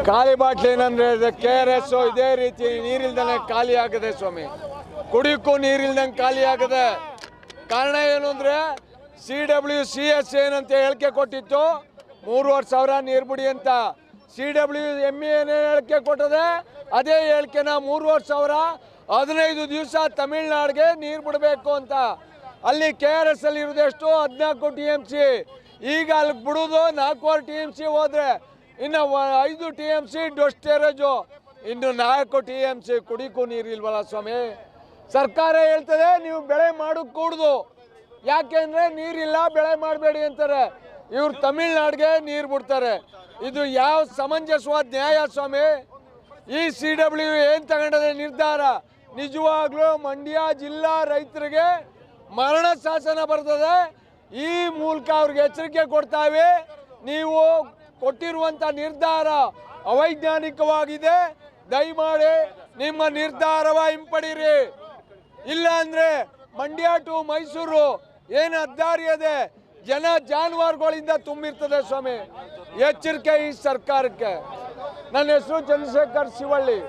ಖಾಲಿ ಬಾಟ್ಲಿ ಏನಂದ್ರೆ KRS ಇದೇ ರೀತಿ ನೀರಿಲ್ದಂಗೆ ಖಾಲಿ ಆಗದೆ ಸ್ವಾಮಿ. ಕುಡಿಯಕ್ಕೂ ನೀರಿಲ್ದಂಗೆ ಖಾಲಿ ಆಗದೆ. ಕಾರಣ ಏನು ಅಂದ್ರೆ CWCS ಏನಂತ ಹೇಳಿಕೆ ಕೊಟ್ಟಿತ್ತು, 3,500 ನೀರು ಬಿಡಿ ಅಂತ. CWME ಏನೇ ಹೇಳಿಕೆ ಕೊಟ್ಟದೆ ಅದೇ ಹೇಳಿಕೆನ 3,500 15 ದಿವಸ ತಮಿಳ್ನಾಡಿಗೆ ನೀರು ಬಿಡಬೇಕು ಅಂತ. ಅಲ್ಲಿ KRS ಅಲ್ಲಿ ಇರೋದೆಷ್ಟು 14 TMC. ಈಗ ಅಲ್ಲಿ ಬಿಡೋದು 4 TMC ಹೋದ್ರೆ ಇನ್ನು 5 TMC ಡೊಸ್ಟೇರೇಜು, ಇನ್ನು 4 TMC ಕುಡಿಕೂ ನೀರಿಲ್ವಲ್ಲ ಸ್ವಾಮಿ. ಸರ್ಕಾರ ಹೇಳ್ತದೆ ನೀವು ಬೆಳೆ ಮಾಡೋಕ್ಕೆ ಕೂಡುದು, ಯಾಕೆಂದ್ರೆ ನೀರಿಲ್ಲ ಬೆಳೆ ಮಾಡಬೇಡಿ ಅಂತಾರೆ. ಇವ್ರು ತಮಿಳ್ನಾಡಿಗೆ ನೀರು ಬಿಡ್ತಾರೆ. ಇದು ಯಾವ ಸಮಂಜಸವಾದ ನ್ಯಾಯ ಸ್ವಾಮಿ? ಈ CW ಏನು ತಗೊಂಡದೆ ನಿರ್ಧಾರ ನಿಜವಾಗ್ಲೂ ಮಂಡ್ಯ ಜಿಲ್ಲಾ ರೈತರಿಗೆ ಮರಣ ಶಾಸನ ಬರ್ತದೆ. ಈ ಮೂಲಕ ಅವ್ರಿಗೆ ಎಚ್ಚರಿಕೆ ಕೊಡ್ತಾವೆ, ನೀವು ಕೊಟ್ಟಿರುವಂಥ ನಿರ್ಧಾರ ಅವೈಜ್ಞಾನಿಕವಾಗಿದೆ, ದಯಮಾಡಿ ನಿಮ್ಮ ನಿರ್ಧಾರವ ಹಿಂಪಡೀರಿ. ಇಲ್ಲ ಅಂದ್ರೆ ಮಂಡ್ಯ ಟು ಮೈಸೂರು ಏನು ಹೆದ್ದಾರಿ ಇದೆ, ಜನ ಜಾನುವಾರುಗಳಿಂದ ತುಂಬಿರ್ತದೆ ಸ್ವಾಮಿ. ಎಚ್ಚರಿಕೆ ಈ ಸರ್ಕಾರಕ್ಕೆ. ನನ್ನ ಹೆಸರು ಚಂದ್ರಶೇಖರ್ ಶಿವಳ್ಳಿ.